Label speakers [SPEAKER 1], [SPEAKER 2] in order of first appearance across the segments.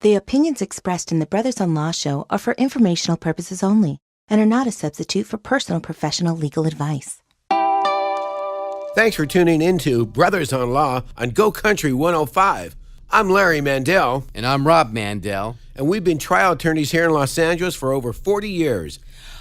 [SPEAKER 1] The opinions expressed in the Brothers on Law show are for informational purposes only and are not a substitute for personal professional legal advice.
[SPEAKER 2] Thanks for tuning into Brothers on Law on Go Country 105. I'm Larry Mandel.
[SPEAKER 3] And I'm Rob Mandel.
[SPEAKER 2] And we've been trial attorneys here in Los Angeles for over 40 years.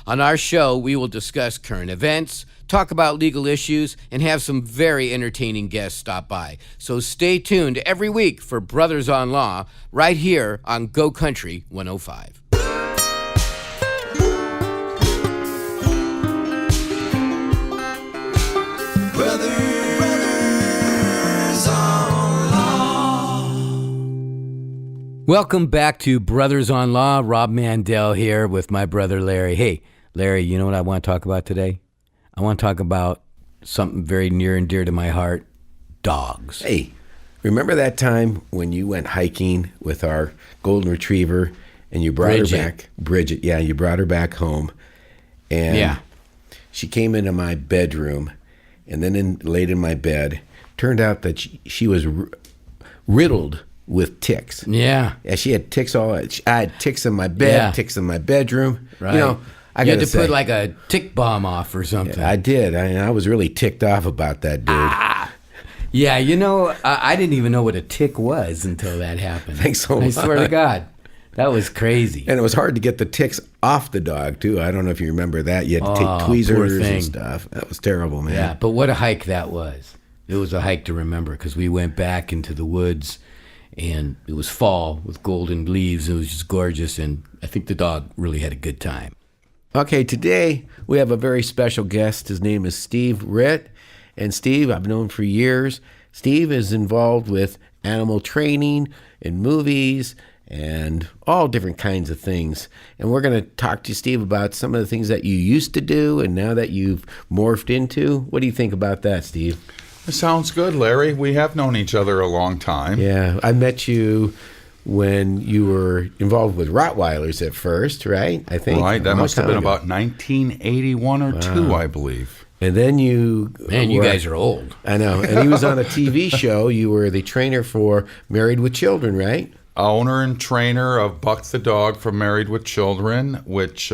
[SPEAKER 3] On our show, we will discuss current events, talk about legal issues, and have some very entertaining guests stop by. So stay tuned every week for Brothers on Law right here on Go Country 105.
[SPEAKER 4] Brothers on Law.
[SPEAKER 3] Welcome back to Brothers on Law. Rob Mandel here with my brother Larry. Hey, Larry, you know what I want to talk about today? I want to talk about something very near and dear to my heart, dogs.
[SPEAKER 2] Hey, remember that time when you went hiking with our golden retriever and you brought her back? Bridget, yeah, you brought her back home. And she came into my bedroom and then laid in my bed. Turned out that she was riddled with ticks.
[SPEAKER 3] Yeah.
[SPEAKER 2] Yeah, she had ticks I had ticks in my bed, ticks in my bedroom.
[SPEAKER 3] Right.
[SPEAKER 2] You know,
[SPEAKER 3] you had to put like a tick bomb off or something.
[SPEAKER 2] I did. I was really ticked off about that, dude.
[SPEAKER 3] Yeah, you know, I didn't even know what a tick was until that happened.
[SPEAKER 2] Thanks so much.
[SPEAKER 3] I swear to God. That was crazy.
[SPEAKER 2] And it was hard to get the ticks off the dog, too. I don't know if you remember that. You had to take tweezers and stuff. That was terrible, man.
[SPEAKER 3] Yeah, but what a hike that was. It was a hike to remember because we went back into the woods and it was fall with golden leaves. It was just gorgeous, and I think the dog really had a good time.
[SPEAKER 2] Okay, today we have a very special guest. His name is Steve Ritt. And Steve, I've known for years. Steve is involved with animal training in movies and all different kinds of things. And we're going to talk to Steve about some of the things that you used to do and now that you've morphed into. What do you think about that, Steve?
[SPEAKER 5] It sounds good, Larry. We have known each other a long time.
[SPEAKER 2] Yeah, I met you when you were involved with Rottweilers at first, right? I think.
[SPEAKER 5] Right, that must have been about 1981 or 2, I believe.
[SPEAKER 2] And then you...
[SPEAKER 3] Man, you guys are old.
[SPEAKER 2] I know. And he was on a TV show. You were the trainer for Married with Children, right?
[SPEAKER 5] Owner and trainer of Buck the Dog from Married with Children, which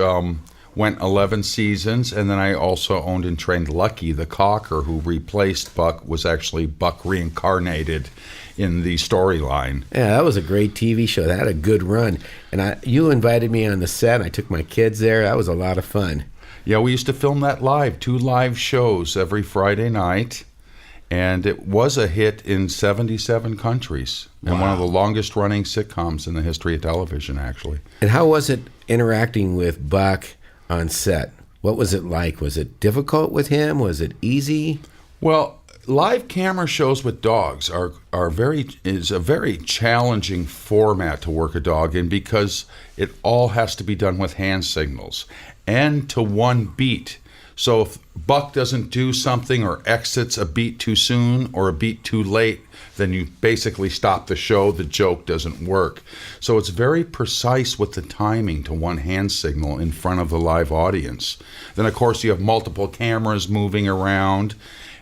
[SPEAKER 5] went 11 seasons. And then I also owned and trained Lucky the Cocker, who replaced Buck, was actually Buck reincarnated in the storyline.
[SPEAKER 2] Yeah, that was a great TV show. That had a good run. And you invited me on the set. I took my kids there. That was a lot of fun.
[SPEAKER 5] Yeah, we used to film that live, 2 live shows every Friday night. And it was a hit in 77 countries. And one of the longest running sitcoms in the history of television, actually.
[SPEAKER 2] And how was it interacting with Buck on set? What was it like? Was it difficult with him? Was it easy?
[SPEAKER 5] Well, live camera shows with dogs is a very challenging format to work a dog in because it all has to be done with hand signals and to one beat. So if Buck doesn't do something or exits a beat too soon or a beat too late, then you basically stop the show. The joke doesn't work. So it's very precise with the timing to one hand signal in front of the live audience. Then, of course, you have multiple cameras moving around.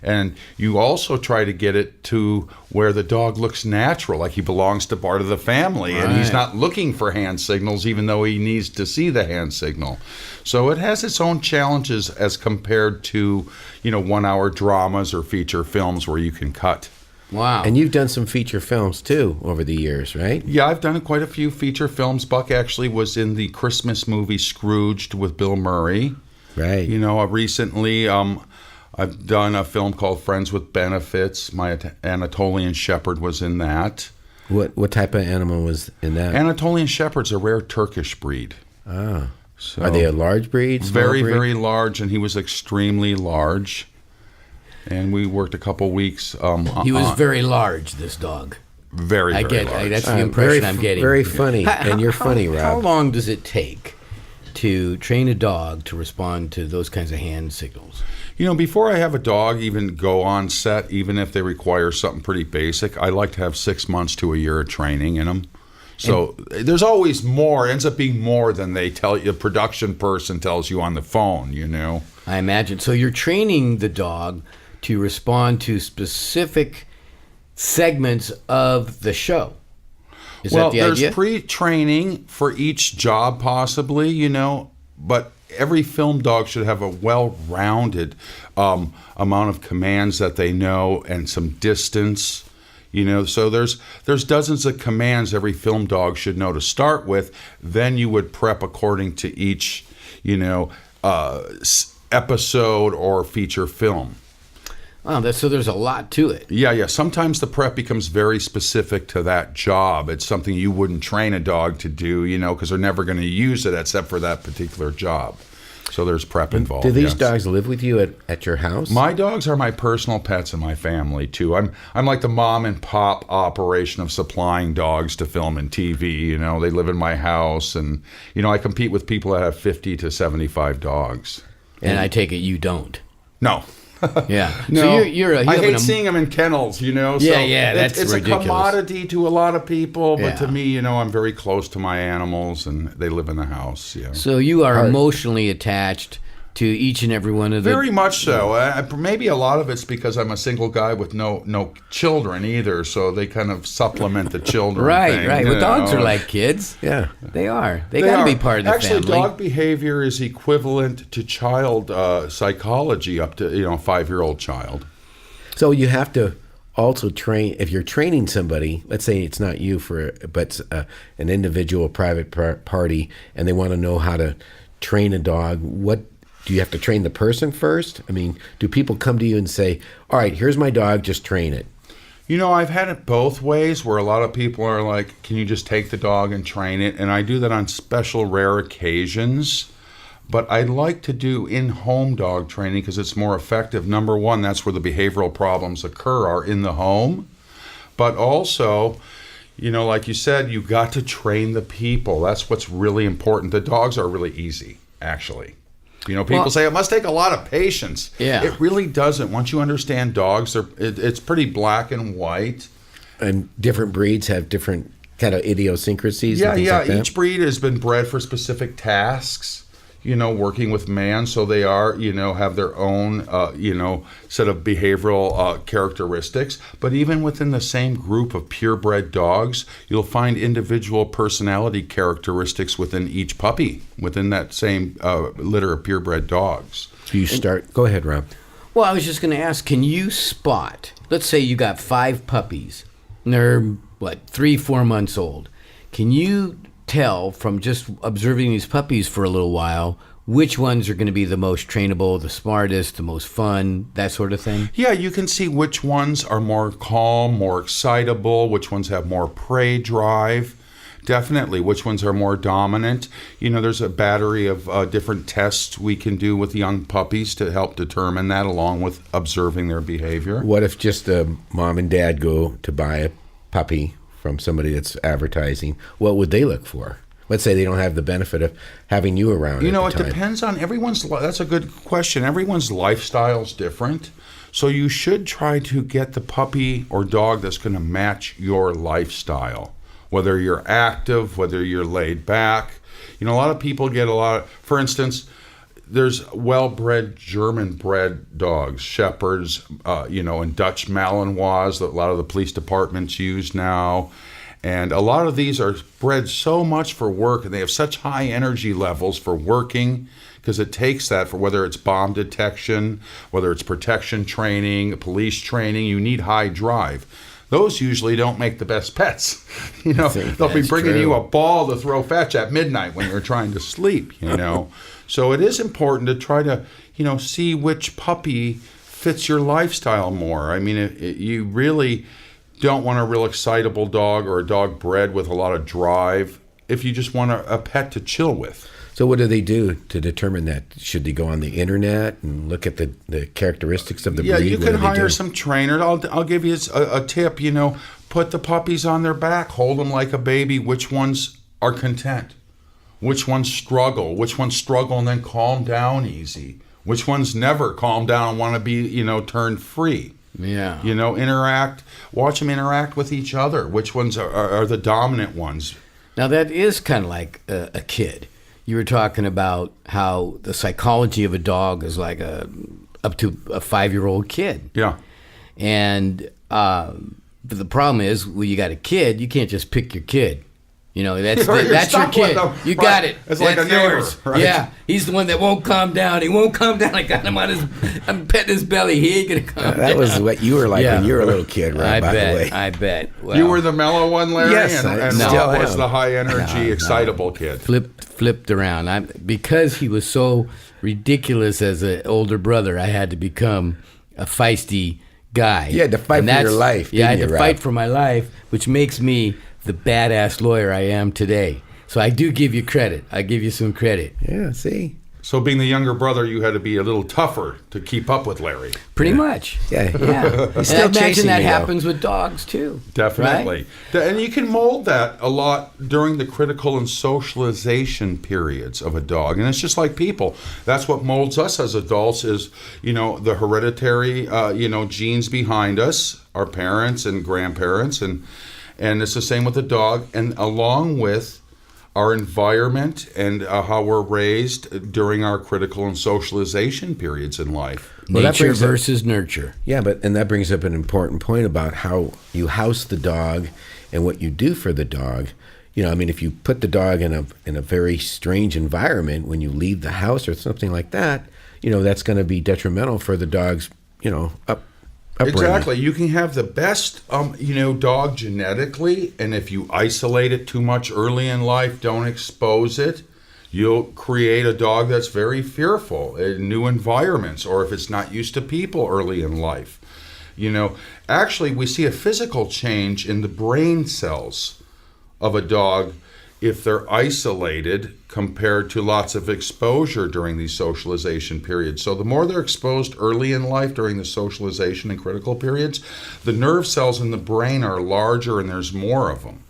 [SPEAKER 5] And you also try to get it to where the dog looks natural, like he belongs to part of the family. Right. And he's not looking for hand signals, even though he needs to see the hand signal. So it has its own challenges as compared to, 1-hour dramas or feature films where you can cut.
[SPEAKER 3] Wow.
[SPEAKER 2] And you've done some feature films, too, over the years, right?
[SPEAKER 5] Yeah, I've done quite a few feature films. Buck actually was in the Christmas movie Scrooged with Bill Murray.
[SPEAKER 2] Right.
[SPEAKER 5] Recently... I've done a film called Friends with Benefits. My Anatolian Shepherd was in that.
[SPEAKER 2] What type of animal was in that?
[SPEAKER 5] Anatolian Shepherd's a rare Turkish breed.
[SPEAKER 2] Ah.
[SPEAKER 5] So
[SPEAKER 2] are they a large breed?
[SPEAKER 5] Very,
[SPEAKER 2] breed?
[SPEAKER 5] very large, and he was extremely large. And we worked a couple weeks.
[SPEAKER 3] He was very large, this dog.
[SPEAKER 5] Very, very large.
[SPEAKER 3] That's the impression I'm getting.
[SPEAKER 2] Very funny, and you're funny, Rob.
[SPEAKER 3] How long does it take to train a dog to respond to those kinds of hand signals?
[SPEAKER 5] Before I have a dog even go on set, even if they require something pretty basic, I like to have 6 months to a year of training in them. So there's always more. It ends up being more than they tell you. A production person tells you on the phone,
[SPEAKER 3] I imagine. So you're training the dog to respond to specific segments of the show. Is
[SPEAKER 5] well,
[SPEAKER 3] that the
[SPEAKER 5] there's
[SPEAKER 3] idea?
[SPEAKER 5] pre-training for each job, possibly, but every film dog should have a well-rounded amount of commands that they know and some distance. So there's dozens of commands every film dog should know to start with. Then you would prep according to each, episode or feature film.
[SPEAKER 3] Wow, so there's a lot to it.
[SPEAKER 5] Yeah. Sometimes the prep becomes very specific to that job. It's something you wouldn't train a dog to do, because they're never going to use it except for that particular job. So there's prep involved.
[SPEAKER 2] Do these
[SPEAKER 5] yes.
[SPEAKER 2] dogs live with you at your house?
[SPEAKER 5] My dogs are my personal pets in my family too. I'm like the mom and pop operation of supplying dogs to film and TV. They live in my house, and I compete with people that have 50 to 75 dogs.
[SPEAKER 3] And I take it you don't.
[SPEAKER 5] No.
[SPEAKER 3] Yeah.
[SPEAKER 5] No,
[SPEAKER 3] So you
[SPEAKER 5] I
[SPEAKER 3] have
[SPEAKER 5] hate seeing them in kennels, so
[SPEAKER 3] Yeah, that's
[SPEAKER 5] it's
[SPEAKER 3] ridiculous.
[SPEAKER 5] a commodity to a lot of people, but
[SPEAKER 3] Yeah.
[SPEAKER 5] to me, I'm very close to my animals, and they live in the house. Yeah,
[SPEAKER 3] So you are emotionally attached to each and every one of the...
[SPEAKER 5] very much so. Maybe a lot of it's because I'm a single guy with no children either, so they kind of supplement the children.
[SPEAKER 3] Right,
[SPEAKER 5] thing,
[SPEAKER 3] right.
[SPEAKER 5] you
[SPEAKER 3] Well, dogs
[SPEAKER 5] know.
[SPEAKER 3] are like kids.
[SPEAKER 2] Yeah.
[SPEAKER 3] They are. They got to be part of the
[SPEAKER 5] Actually,
[SPEAKER 3] family.
[SPEAKER 5] dog behavior is equivalent to child psychology up to a 5-year-old child.
[SPEAKER 2] So you have to also train, if you're training somebody, let's say it's not you but an individual private party, and they want to know how to train a dog, what do you have to train the person first? I mean, do people come to you and say, all right, here's my dog, just train it?
[SPEAKER 5] I've had it both ways, where a lot of people are like, can you just take the dog and train it? And I do that on special rare occasions. But I like to do in-home dog training because it's more effective. Number one, that's where the behavioral problems occur, are in the home. But also, like you said, you got to train the people. That's what's really important. The dogs are really easy, actually. People say it must take a lot of patience.
[SPEAKER 3] Yeah.
[SPEAKER 5] It really doesn't. Once you understand dogs, it's pretty black and white.
[SPEAKER 2] And different breeds have different kind of idiosyncrasies and things like that?
[SPEAKER 5] Each breed has been bred for specific tasks, working with man. So they are, have their own, set of behavioral characteristics. But even within the same group of purebred dogs, you'll find individual personality characteristics within each puppy, within that same litter of purebred dogs.
[SPEAKER 2] So you start, go ahead, Rob.
[SPEAKER 3] Well, I was just going to ask, can you spot, let's say you got 5 puppies, and they're, 3-4 months old. Can you tell from just observing these puppies for a little while which ones are going to be the most trainable, the smartest, the most fun, that sort of thing?
[SPEAKER 5] Yeah, you can see which ones are more calm, more excitable, which ones have more prey drive. Definitely, which ones are more dominant. There's a battery of different tests we can do with young puppies to help determine that, along with observing their behavior.
[SPEAKER 2] What if just mom and dad go to buy a puppy from somebody that's advertising? What would they look for? Let's say they don't have the benefit of having you around.
[SPEAKER 5] It
[SPEAKER 2] at the time.
[SPEAKER 5] depends on everyone's. That's a good question. Everyone's lifestyle's different. So you should try to get the puppy or dog that's going to match your lifestyle. Whether you're active, whether you're laid back. A lot of people get for instance, there's well-bred German-bred dogs, shepherds, and Dutch Malinois that a lot of the police departments use now. And a lot of these are bred so much for work, and they have such high energy levels for working, because it takes that for whether it's bomb detection, whether it's protection training, police training, you need high drive. Those usually don't make the best pets. They'll be bringing you a ball to throw fetch at midnight when you're trying to sleep, So it is important to try to, see which puppy fits your lifestyle more. I mean, you really don't want a real excitable dog or a dog bred with a lot of drive if you just want a pet to chill with.
[SPEAKER 2] So what do they do to determine that? Should they go on the internet and look at the characteristics of the breed?
[SPEAKER 5] Yeah, you
[SPEAKER 2] What
[SPEAKER 5] can
[SPEAKER 2] do they
[SPEAKER 5] hire
[SPEAKER 2] do?
[SPEAKER 5] some trainers. I'll give you a tip, put the puppies on their back, hold them like a baby. Which ones are content? Which ones struggle and then calm down easy? Which ones never calm down and want to be, turned free?
[SPEAKER 3] Yeah.
[SPEAKER 5] Watch them interact with each other. Which ones are the dominant ones?
[SPEAKER 3] Now, that is kind of like a kid. You were talking about how the psychology of a dog is like up to a 5-year-old kid.
[SPEAKER 5] Yeah.
[SPEAKER 3] And But the problem is, when you got a kid, you can't just pick your kid. You know, that's
[SPEAKER 5] You're
[SPEAKER 3] your
[SPEAKER 5] stuck with
[SPEAKER 3] kid.
[SPEAKER 5] them.
[SPEAKER 3] You
[SPEAKER 5] Right.
[SPEAKER 3] got it.
[SPEAKER 5] It's like
[SPEAKER 3] That's
[SPEAKER 5] a neighbor,
[SPEAKER 3] yours.
[SPEAKER 5] right?
[SPEAKER 3] Yeah, he's the one that won't calm down. He won't calm down. I got him on his. I'm petting his belly. He ain't gonna calm down.
[SPEAKER 2] That was what you were like when you were a little kid, right? By the way.
[SPEAKER 3] I bet. Well,
[SPEAKER 5] You were the mellow one, Larry,
[SPEAKER 2] Yes,
[SPEAKER 5] and
[SPEAKER 2] I
[SPEAKER 5] Rob
[SPEAKER 2] still
[SPEAKER 5] was
[SPEAKER 2] am.
[SPEAKER 5] the high energy, excitable kid.
[SPEAKER 3] flipped around. Because he was so ridiculous as an older brother, I had to become a feisty guy.
[SPEAKER 2] You had to fight
[SPEAKER 3] And
[SPEAKER 2] for your
[SPEAKER 3] that's-
[SPEAKER 2] life,
[SPEAKER 3] Yeah, I
[SPEAKER 2] didn't
[SPEAKER 3] had
[SPEAKER 2] you,
[SPEAKER 3] to
[SPEAKER 2] Rob?
[SPEAKER 3] fight for my life, which makes me the badass lawyer I am today. So I do give you credit. I give you some credit.
[SPEAKER 2] Yeah, see?
[SPEAKER 5] So being the younger brother, you had to be a little tougher to keep up with Larry.
[SPEAKER 3] Pretty much.
[SPEAKER 2] Yeah.
[SPEAKER 3] Yeah. And
[SPEAKER 2] still
[SPEAKER 3] I imagine
[SPEAKER 2] chasing
[SPEAKER 3] that
[SPEAKER 2] me, though.
[SPEAKER 3] happens with dogs too.
[SPEAKER 5] Definitely.
[SPEAKER 3] Right?
[SPEAKER 5] And you can mold that a lot during the critical and socialization periods of a dog. And it's just like people. That's what molds us as adults is, the hereditary, genes behind us, our parents and grandparents. And it's the same with the dog. And along with our environment and how we're raised during our critical and socialization periods in life.
[SPEAKER 2] Well, that
[SPEAKER 3] Nature
[SPEAKER 2] brings up-
[SPEAKER 3] versus nurture.
[SPEAKER 2] Yeah, and that brings up an important point about how you house the dog and what you do for the dog. If you put the dog in a very strange environment when you leave the house or something like that, that's going to be detrimental for the dog's, upbringing.
[SPEAKER 5] Exactly. You can have the best, dog genetically, and if you isolate it too much early in life, don't expose it, you'll create a dog that's very fearful in new environments, or if it's not used to people early in life. Actually, we see a physical change in the brain cells of a dog if they're isolated compared to lots of exposure during these socialization periods. So the more they're exposed early in life during the socialization and critical periods, the nerve cells in the brain are larger and there's more of them.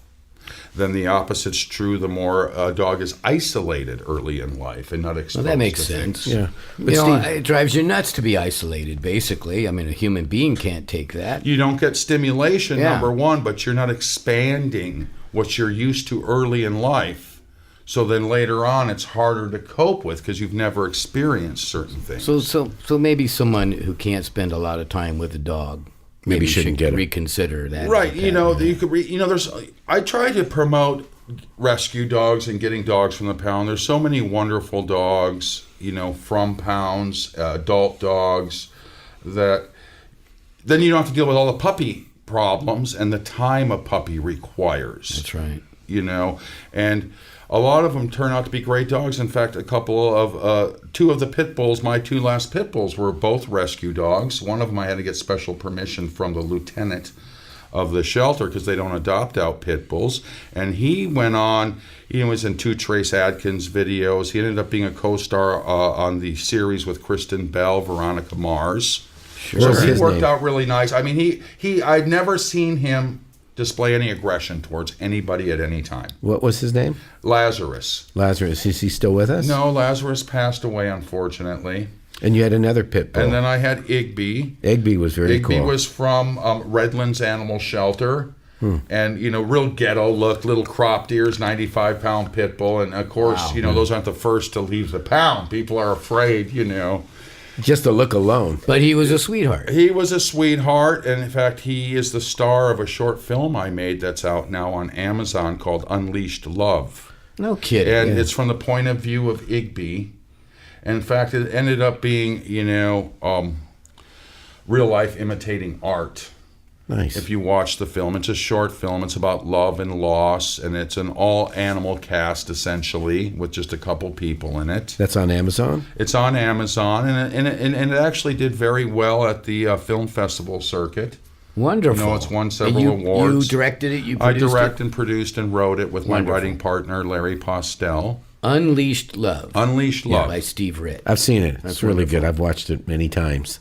[SPEAKER 5] Then the opposite's true the more a dog is isolated early in life and not exposed
[SPEAKER 3] Well, that makes
[SPEAKER 5] to
[SPEAKER 3] sense.
[SPEAKER 5] things.
[SPEAKER 2] Yeah. But
[SPEAKER 3] Steve,
[SPEAKER 2] Steve,
[SPEAKER 3] it drives you nuts to be isolated, basically. I mean, a human being can't take that.
[SPEAKER 5] You don't get stimulation,
[SPEAKER 3] Yeah.
[SPEAKER 5] number one, but you're not expanding what you're used to early in life. So then later on, it's harder to cope with because you've never experienced certain things.
[SPEAKER 3] So maybe someone who can't spend a lot of time with a dog
[SPEAKER 2] Maybe
[SPEAKER 3] should
[SPEAKER 2] shouldn't get it.
[SPEAKER 3] reconsider that.
[SPEAKER 5] Right, you could I try to promote rescue dogs and getting dogs from the pound. There's so many wonderful dogs, from pounds, adult dogs, that then you don't have to deal with all the puppy problems and the time a puppy requires.
[SPEAKER 3] That's right.
[SPEAKER 5] And a lot of them turn out to be great dogs. In fact, two of the pit bulls, my two last pit bulls, were both rescue dogs. One of them I had to get special permission from the lieutenant of the shelter because they don't adopt out pit bulls. And he went on, he was in 2 Trace Adkins videos. He ended up being a co-star on the series with Kristen Bell, Veronica Mars.
[SPEAKER 3] Sure.
[SPEAKER 5] So
[SPEAKER 2] What's
[SPEAKER 5] he
[SPEAKER 2] his
[SPEAKER 5] worked
[SPEAKER 2] name?
[SPEAKER 5] out really nice. I mean, I'd never seen him display any aggression towards anybody at any time.
[SPEAKER 2] what was his name?
[SPEAKER 5] Lazarus.
[SPEAKER 2] Lazarus. Is he still with us?
[SPEAKER 5] No, Lazarus passed away, unfortunately.
[SPEAKER 2] And you had another pit bull.
[SPEAKER 5] And then I had Igby.
[SPEAKER 2] Igby was very
[SPEAKER 5] Igby
[SPEAKER 2] cool.
[SPEAKER 5] was from Redlands Animal Shelter. And, real ghetto look, little cropped ears, 95-pound pit bull. And, of course, those aren't the first to leave the pound. People are afraid,
[SPEAKER 2] Just the look alone.
[SPEAKER 3] But he was a sweetheart.
[SPEAKER 5] He was a sweetheart, and in fact, he is the star of a short film I made that's out now on Amazon called Unleashed Love.
[SPEAKER 3] No kidding.
[SPEAKER 5] And it's from the point of view of Igby. And in fact, it ended up being, real life imitating art.
[SPEAKER 2] Nice.
[SPEAKER 5] If you watch the film, it's a short film. It's about love and loss, and it's an all-animal cast, essentially, with just a couple people in it.
[SPEAKER 2] That's on Amazon?
[SPEAKER 5] It's on Amazon, and it actually did very well at the film festival circuit.
[SPEAKER 3] Wonderful.
[SPEAKER 5] It's won
[SPEAKER 3] And
[SPEAKER 5] several
[SPEAKER 3] you,
[SPEAKER 5] awards.
[SPEAKER 3] You directed it? You
[SPEAKER 5] I
[SPEAKER 3] produced
[SPEAKER 5] direct
[SPEAKER 3] it?
[SPEAKER 5] and produced and wrote it with
[SPEAKER 3] Wonderful.
[SPEAKER 5] my writing partner, Larry Postel.
[SPEAKER 3] Unleashed Love.
[SPEAKER 5] Unleashed
[SPEAKER 3] Yeah,
[SPEAKER 5] Love.
[SPEAKER 3] by Steve Ritt.
[SPEAKER 2] I've seen it.
[SPEAKER 3] That's
[SPEAKER 2] It's really
[SPEAKER 3] wonderful.
[SPEAKER 2] good. I've watched it many times.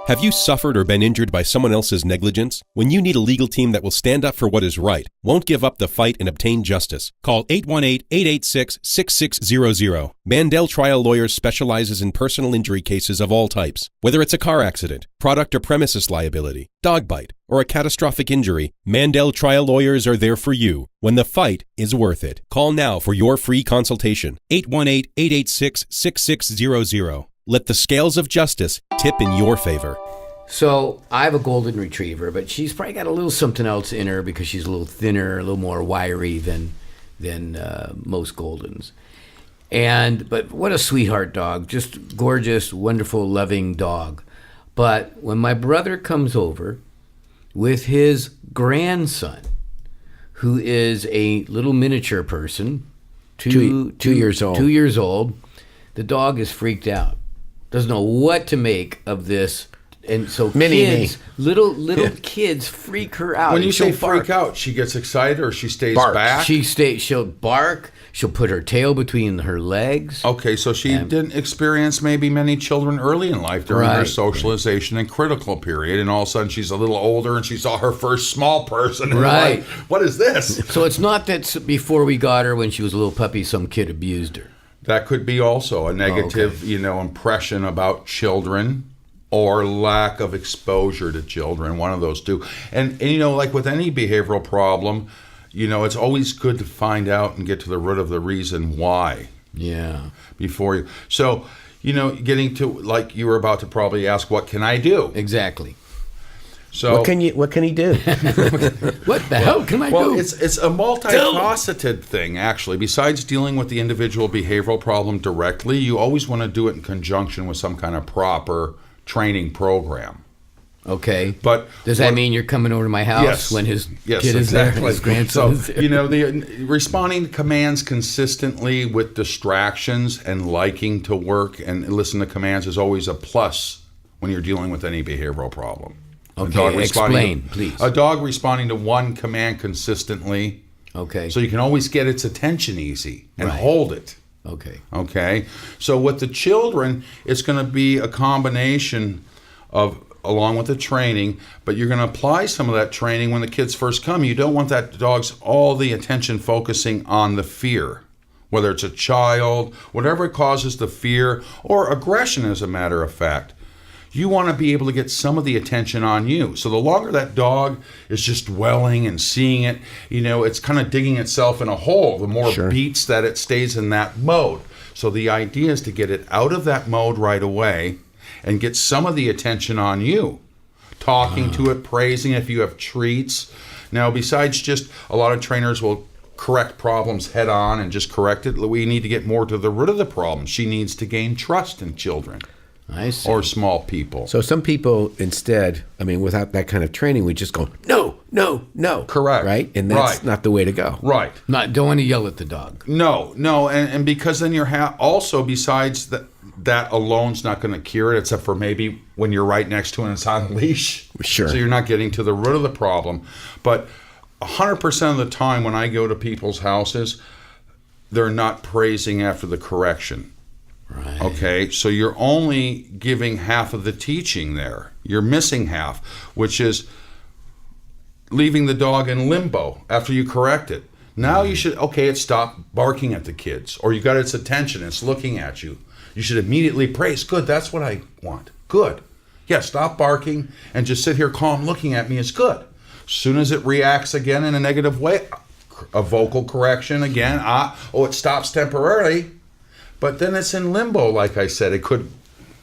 [SPEAKER 6] Have you suffered or been injured by someone else's negligence? When you need a legal team that will stand up for what is right, won't give up the fight and obtain justice, call 818-886-6600. Mandel Trial Lawyers specializes in personal injury cases of all types. Whether it's a car accident, product or premises liability, dog bite, or a catastrophic injury, Mandel Trial Lawyers are there for you when the fight is worth it. Call now for your free consultation. 818-886-6600. Let the scales of justice tip in your favor.
[SPEAKER 3] So I have a golden retriever, but she's probably got a little something else in her because she's a little thinner, a little more wiry than most goldens. But what a sweetheart dog, just gorgeous, wonderful, loving dog. But when my brother comes over with his grandson, who is a little miniature person, two years old. 2 years old, the dog is freaked out. Doesn't know what to make of this. And so little kids freak her out.
[SPEAKER 5] When you say
[SPEAKER 3] bark.
[SPEAKER 5] freak out, she gets excited or she stays
[SPEAKER 2] Barks.
[SPEAKER 5] back?
[SPEAKER 3] She'll bark. She'll put her tail between her legs.
[SPEAKER 5] Okay, so she didn't experience maybe many children early in life during her socialization and critical period, and all of a sudden she's a little older and she saw her first small person. And
[SPEAKER 3] Right.
[SPEAKER 5] like, what is this?
[SPEAKER 3] So it's not that before we got her, when she was a little puppy, some kid abused her.
[SPEAKER 5] That could be also a negative, impression about children or lack of exposure to children, one of those two. And like with any behavioral problem, it's always good to find out and get to the root of the reason why.
[SPEAKER 3] Yeah.
[SPEAKER 5] Before you. So, getting to, like you were about to probably ask, what can I do?
[SPEAKER 3] Exactly.
[SPEAKER 5] So
[SPEAKER 2] What can he do?
[SPEAKER 3] What the hell can I
[SPEAKER 5] Well,
[SPEAKER 3] do?
[SPEAKER 5] it's a multifaceted thing, actually. Besides dealing with the individual behavioral problem directly, you always want to do it in conjunction with some kind of proper training program.
[SPEAKER 3] Okay.
[SPEAKER 5] But
[SPEAKER 3] does that mean you're coming over to my house when his kid is there, his grandson is there?
[SPEAKER 5] the responding to commands consistently with distractions and liking to work and listen to commands is always a plus when you're dealing with any behavioral problem.
[SPEAKER 3] Okay, explain, please.
[SPEAKER 5] A dog responding to one command consistently.
[SPEAKER 3] Okay.
[SPEAKER 5] So you can always get its attention easy and hold it.
[SPEAKER 3] Okay.
[SPEAKER 5] Okay. So with the children, it's going to be a combination of, along with the training, but you're going to apply some of that training when the kids first come. You don't want that dog's all the attention focusing on the fear, whether it's a child, whatever causes the fear, or aggression, as a matter of fact. You want to be able to get some of the attention on you. So the longer that dog is just dwelling and seeing it, it's kind of digging itself in a hole, the more beats that it stays in that mode. So the idea is to get it out of that mode right away and get some of the attention on you. Talking to it, praising if you have treats. Now, besides just, a lot of trainers will correct problems head on and just correct it. We need to get more to the root of the problem. She needs to gain trust in children.
[SPEAKER 3] I see.
[SPEAKER 5] Or small people.
[SPEAKER 2] So some people instead, without that kind of training, we just go, no, no, no.
[SPEAKER 5] Correct.
[SPEAKER 2] Right? And that's not the way to go.
[SPEAKER 5] Right.
[SPEAKER 3] Don't want to yell at the dog.
[SPEAKER 5] No. And because then you're also, besides that alone's not going to cure it, except for maybe when you're right next to it and it's on a leash.
[SPEAKER 2] Sure.
[SPEAKER 5] So you're not getting to the root of the problem. But 100% of the time when I go to people's houses, they're not praising after the correction.
[SPEAKER 3] Right.
[SPEAKER 5] Okay, so you're only giving half of the teaching there. You're missing half, which is leaving the dog in limbo after you correct it. Now you should, it stopped barking at the kids, or you got its attention, it's looking at you. You should immediately praise. Good, that's what I want. Good. Yeah, stop barking and just sit here calm looking at me is good. As soon as it reacts again in a negative way, a vocal correction again. It stops temporarily. But then it's in limbo, like I said. It could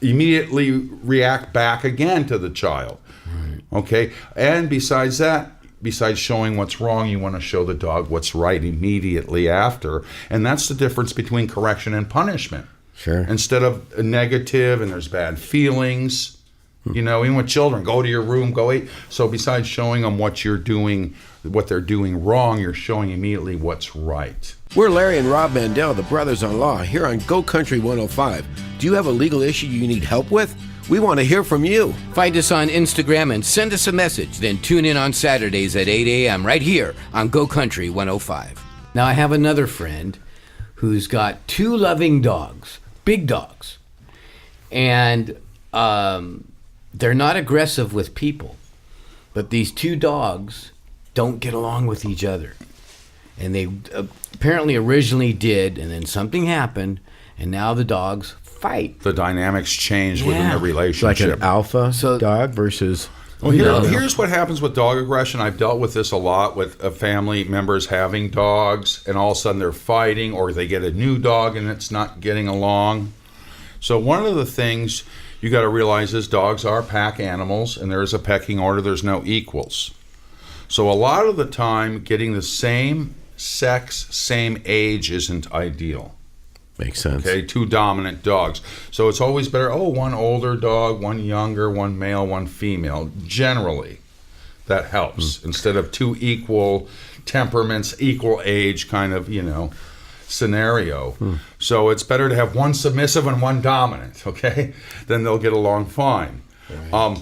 [SPEAKER 5] immediately react back again to the child. Right. Okay? And besides that, besides showing what's wrong, you want to show the dog what's right immediately after. And that's the difference between correction and punishment.
[SPEAKER 2] Sure.
[SPEAKER 5] Instead of a negative and there's bad feelings, even with children, go to your room, go eat. So besides showing them what you're doing, what they're doing wrong, you're showing immediately what's right.
[SPEAKER 2] We're Larry and Rob Mandel, the brothers-in-law, here on Go Country 105. Do you have a legal issue you need help with? We want to hear from you.
[SPEAKER 3] Find us on Instagram and send us a message. Then tune in on Saturdays at 8 a.m. right here on Go Country 105. Now, I have another friend who's got two loving dogs, big dogs. And they're not aggressive with people. But these two dogs don't get along with each other. And they apparently originally did, and then something happened, and now the dogs fight.
[SPEAKER 5] The dynamics change within the
[SPEAKER 2] Like
[SPEAKER 5] relationship.
[SPEAKER 2] an alpha dog versus...
[SPEAKER 5] Here's what happens with dog aggression. I've dealt with this a lot with family members having dogs, and all of a sudden they're fighting, or they get a new dog and it's not getting along. So one of the things you got to realize is dogs are pack animals, and there is a pecking order. There's no equals. So a lot of the time, getting the same sex, same age isn't ideal.
[SPEAKER 2] Makes sense.
[SPEAKER 5] Okay, 2 dominant dogs. So it's always better, one older dog, one younger, one male, one female. Generally, that helps. Instead of 2 equal temperaments, equal age kind of, scenario. So it's better to have 1 submissive and 1 dominant, okay? Then they'll get along fine. Right.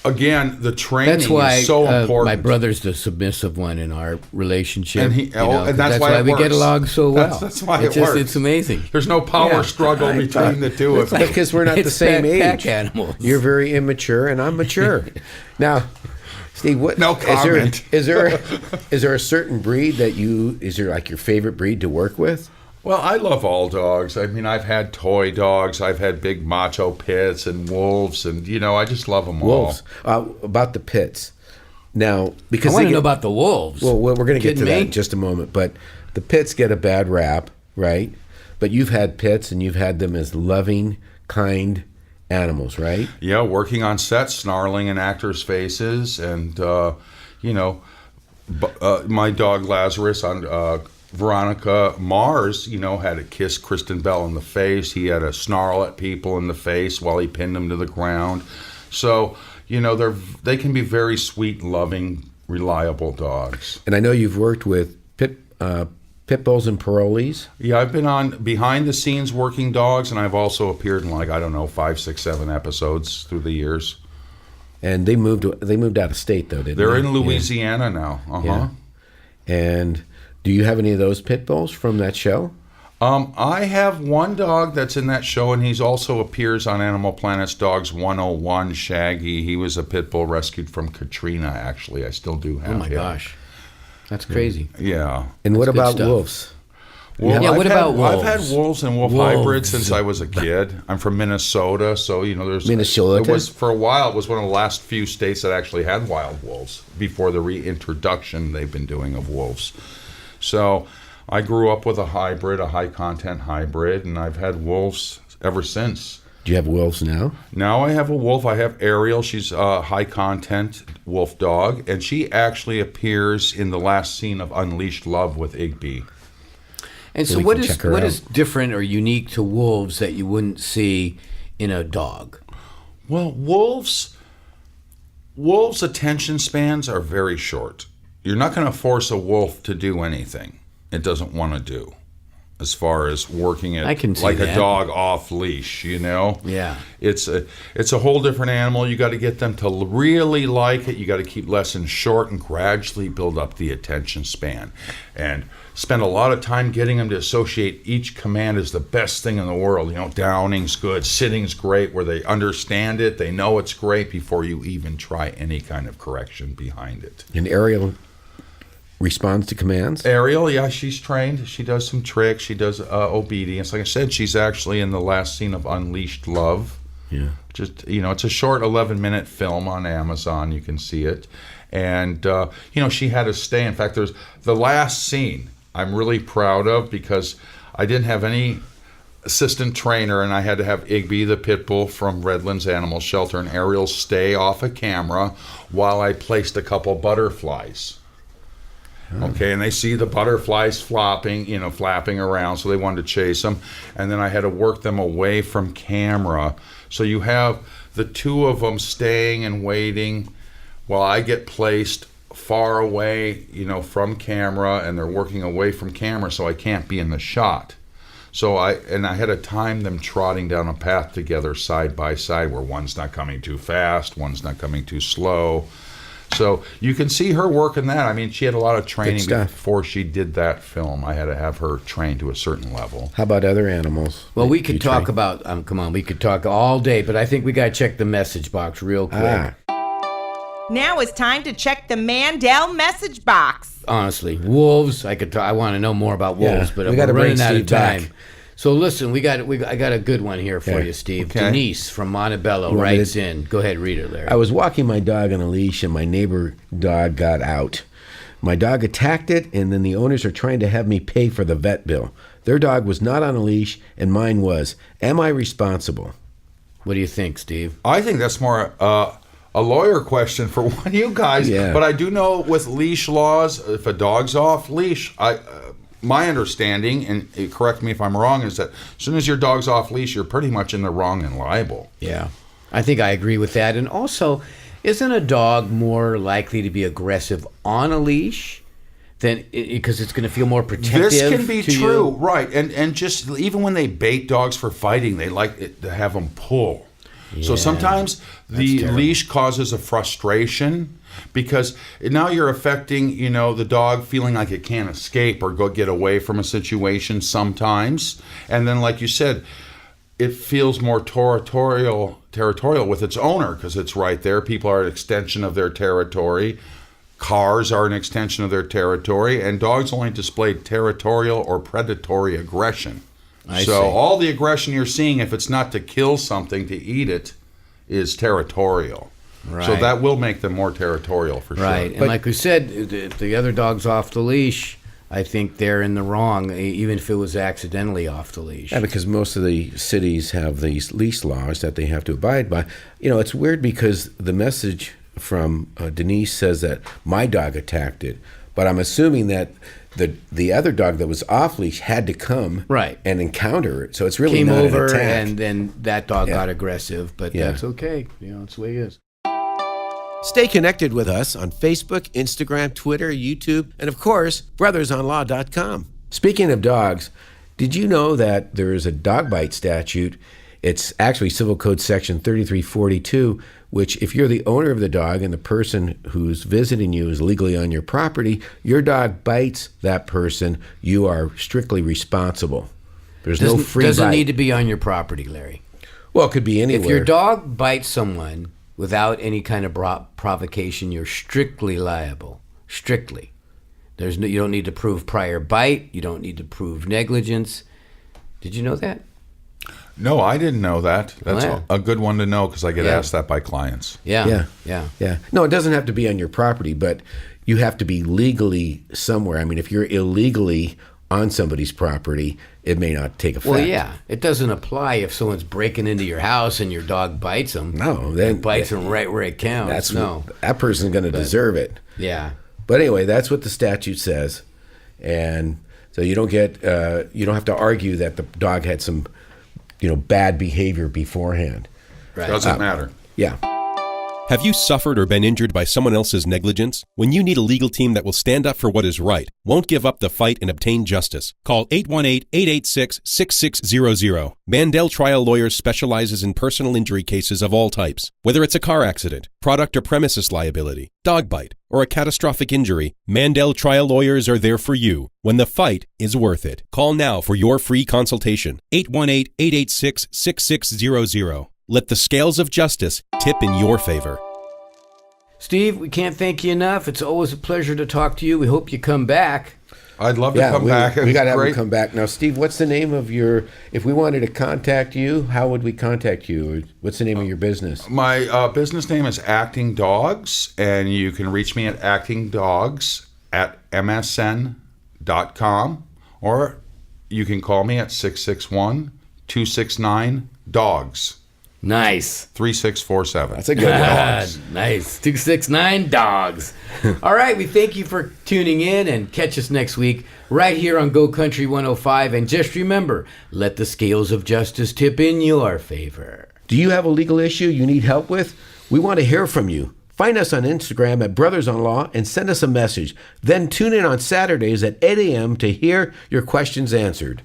[SPEAKER 5] Again, the training is so important.
[SPEAKER 3] My brother's the submissive one in our relationship.
[SPEAKER 5] And that's why
[SPEAKER 3] we get along so well.
[SPEAKER 5] That's why it works.
[SPEAKER 3] It's amazing.
[SPEAKER 5] There's no power struggle between the two of you.
[SPEAKER 2] Because we're not the same age.
[SPEAKER 3] Pack animals.
[SPEAKER 2] You're very immature, and I'm mature. Now, Steve,
[SPEAKER 5] no comment.
[SPEAKER 2] Is there a certain breed that is there like your favorite breed to work with?
[SPEAKER 5] Well, I love all dogs. I mean, I've had toy dogs. I've had big macho pits and wolves, and I just love them all.
[SPEAKER 2] Wolves. About the pits. Now, because
[SPEAKER 3] I want to know about the wolves.
[SPEAKER 2] Well, we're going to get to that in
[SPEAKER 3] me?
[SPEAKER 2] just a moment. But the pits get a bad rap, right? But you've had pits, and you've had them as loving, kind animals, right?
[SPEAKER 5] Yeah, working on set, snarling in actors' faces, and my dog Lazarus on Veronica Mars, had to kiss Kristen Bell in the face. He had to snarl at people in the face while he pinned them to the ground. So, they can be very sweet, loving, reliable dogs.
[SPEAKER 2] And I know you've worked with pit bulls and parolees.
[SPEAKER 5] Yeah, I've been on behind-the-scenes working dogs, and I've also appeared in 5, 6, 7 episodes through the years.
[SPEAKER 2] And they moved out of state, though, didn't they?
[SPEAKER 5] They're in Louisiana now.
[SPEAKER 2] Yeah. And do you have any of those pit bulls from that show?
[SPEAKER 5] I have one dog that's in that show, and he's also appears on Animal Planet's Dogs 101, Shaggy. He was a pit bull rescued from Katrina, actually. I still do have him.
[SPEAKER 3] Oh, my gosh. That's crazy.
[SPEAKER 5] Yeah.
[SPEAKER 2] And what about
[SPEAKER 3] stuff.
[SPEAKER 2] wolves?
[SPEAKER 3] What about wolves?
[SPEAKER 5] I've had wolves and wolf hybrids since I was a kid. I'm from Minnesota, so there's
[SPEAKER 2] Minnesota.
[SPEAKER 5] It was for a while. It was one of the last few states that actually had wild wolves before the reintroduction they've been doing of wolves. So I grew up with a hybrid, a high content hybrid, and I've had wolves ever since.
[SPEAKER 2] Do you have wolves now?
[SPEAKER 5] Now I have a wolf. I have Ariel. She's a high content wolf dog, and she actually appears in the last scene of Unleashed Love with Igby.
[SPEAKER 3] And so what is different or unique to wolves that you wouldn't see in a dog?
[SPEAKER 5] Well, wolves' attention spans are very short. You're not going to force a wolf to do anything it doesn't want to do, as far as working it like a dog off leash,
[SPEAKER 3] Yeah.
[SPEAKER 5] It's a whole different animal. You got to get them to really like it. You got to keep lessons short and gradually build up the attention span, and spend a lot of time getting them to associate each command as the best thing in the world. Downing's good, sitting's great, where they understand it, they know it's great before you even try any kind of correction behind it.
[SPEAKER 2] And Ariel responds to commands?
[SPEAKER 5] Ariel, yeah, she's trained. She does some tricks. She does obedience. Like I said, she's actually in the last scene of Unleashed Love.
[SPEAKER 2] Yeah.
[SPEAKER 5] Just, it's a short 11-minute film on Amazon. You can see it. And, she had to stay. In fact, there's the last scene I'm really proud of, because I didn't have any assistant trainer, and I had to have Igby, the pit bull from Redlands Animal Shelter, and Ariel stay off of camera while I placed a couple butterflies. Okay, and they see the butterflies flapping around, so they wanted to chase them. And then I had to work them away from camera. So you have the two of them staying and waiting while I get placed far away, from camera, and they're working away from camera, so I can't be in the shot. So I had to time them trotting down a path together side by side, where one's not coming too fast, one's not coming too slow. So you can see her working that. I mean, she had a lot of training before she did that film. I had to have her trained to a certain level.
[SPEAKER 2] How about other animals?
[SPEAKER 3] Well, we could talk about, we could talk all day, but I think we got to check the message box real quick.
[SPEAKER 7] Now it's time to check the Mandel message box.
[SPEAKER 3] Honestly, wolves, I want to know more about wolves, but
[SPEAKER 2] we
[SPEAKER 3] we're running out of
[SPEAKER 2] time.
[SPEAKER 3] Back. So listen, I got a good one here for you, Steve.
[SPEAKER 5] Okay.
[SPEAKER 3] Denise from Montebello writes in. Go ahead, read her, Larry.
[SPEAKER 2] I was walking my dog on a leash, and my neighbor dog got out. My dog attacked it, and then the owners are trying to have me pay for the vet bill. Their dog was not on a leash, and mine was. Am I responsible?
[SPEAKER 3] What do you think, Steve?
[SPEAKER 5] I think that's more a lawyer question for one of you guys.
[SPEAKER 2] Yeah.
[SPEAKER 5] But I do know with leash laws, if a dog's off leash, my understanding, and correct me if I'm wrong, is that as soon as your dog's off leash, you're pretty much in the wrong and liable.
[SPEAKER 3] Yeah, I think I agree with that. And also, isn't a dog more likely to be aggressive on a leash than because it's going to feel more protective?
[SPEAKER 5] This can be
[SPEAKER 3] to
[SPEAKER 5] true,
[SPEAKER 3] you?
[SPEAKER 5] right? And just even when they bait dogs for fighting, they like it to have them pull. So sometimes the
[SPEAKER 3] terrible.
[SPEAKER 5] leash causes a frustration because now you're affecting, the dog feeling like it can't escape or go get away from a situation sometimes. And then, like you said, it feels more territorial with its owner because it's right there. People are an extension of their territory. Cars are an extension of their territory. And dogs only display territorial or predatory aggression.
[SPEAKER 3] I
[SPEAKER 5] So
[SPEAKER 3] see.
[SPEAKER 5] all the aggression you're seeing, if it's not to kill something, to eat it, is territorial.
[SPEAKER 3] Right.
[SPEAKER 5] So that will make them more territorial for sure.
[SPEAKER 3] Right, and like we said, if the other dog's off the leash, I think they're in the wrong, even if it was accidentally off the leash.
[SPEAKER 2] Yeah, because most of the cities have these leash laws that they have to abide by. It's weird because the message from Denise says that my dog attacked it, but I'm assuming that the other dog that was off leash had to come
[SPEAKER 3] Right.
[SPEAKER 2] and encounter it. So it's really
[SPEAKER 3] Came
[SPEAKER 2] not
[SPEAKER 3] over,
[SPEAKER 2] an attack.
[SPEAKER 3] and then that dog
[SPEAKER 2] Yeah.
[SPEAKER 3] got aggressive, but
[SPEAKER 2] Yeah.
[SPEAKER 3] that's okay. That's the way it is.
[SPEAKER 2] Stay connected with us on Facebook, Instagram, Twitter, YouTube, and of course, brothersonlaw.com. Speaking of dogs, did you know that there is a dog bite statute? It's actually Civil Code Section 3342, which if you're the owner of the dog and the person who's visiting you is legally on your property, your dog bites that person, you are strictly responsible. There's no free
[SPEAKER 3] Doesn't
[SPEAKER 2] bite.
[SPEAKER 3] need to be on your property, Larry.
[SPEAKER 2] Well, it could be anywhere.
[SPEAKER 3] If your dog bites someone without any kind of provocation, you're strictly liable. Strictly. You don't need to prove prior bite. You don't need to prove negligence. Did you know that?
[SPEAKER 5] No, I didn't know that. That's
[SPEAKER 3] Yeah.
[SPEAKER 5] a good one to know because I get
[SPEAKER 3] Yeah.
[SPEAKER 5] asked that by clients.
[SPEAKER 3] Yeah.
[SPEAKER 2] Yeah. No, it doesn't have to be on your property, but you have to be legally somewhere. I mean, if you're illegally on somebody's property, it may not take effect.
[SPEAKER 3] Well, yeah. It doesn't apply if someone's breaking into your house and your dog bites them.
[SPEAKER 2] No, then
[SPEAKER 3] It bites them right where it counts.
[SPEAKER 2] that person's going to deserve it.
[SPEAKER 3] Yeah.
[SPEAKER 2] But anyway, that's what the statute says, and so you don't have to argue that the dog had some, bad behavior beforehand.
[SPEAKER 3] Right.
[SPEAKER 5] Doesn't matter.
[SPEAKER 2] Yeah.
[SPEAKER 6] Have you suffered or been injured by someone else's negligence? When you need a legal team that will stand up for what is right, won't give up the fight and obtain justice, call 818-886-6600. Mandel Trial Lawyers specializes in personal injury cases of all types. Whether it's a car accident, product or premises liability, dog bite, or a catastrophic injury, Mandel Trial Lawyers are there for you when the fight is worth it. Call now for your free consultation. 818-886-6600. Let the scales of justice tip in your favor.
[SPEAKER 3] Steve, we can't thank you enough. It's always a pleasure to talk to you. We hope you come back.
[SPEAKER 5] I'd love to come back.
[SPEAKER 2] We got to have
[SPEAKER 5] Great.
[SPEAKER 2] him come back. Now, Steve, what's the name of if we wanted to contact you, how would we contact you? What's the name of your business?
[SPEAKER 5] My business name is Acting Dogs, and you can reach me at actingdogs@msn.com, or you can call me at 661-269-DOGS.
[SPEAKER 3] Nice.
[SPEAKER 5] 3647.
[SPEAKER 2] That's a good one.
[SPEAKER 3] Nice. 269 dogs. All right, we thank you for tuning in, and catch us next week right here on Go Country 105. And just remember, let the scales of justice tip in your favor.
[SPEAKER 2] Do you have a legal issue you need help with? We want to hear from you. Find us on Instagram at Brothers on Law and send us a message. Then tune in on Saturdays at 8 a.m. to hear your questions answered.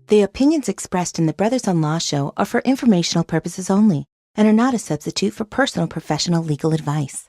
[SPEAKER 1] The opinions expressed in the Brothers on Law show are for informational purposes only and are not a substitute for personal professional legal advice.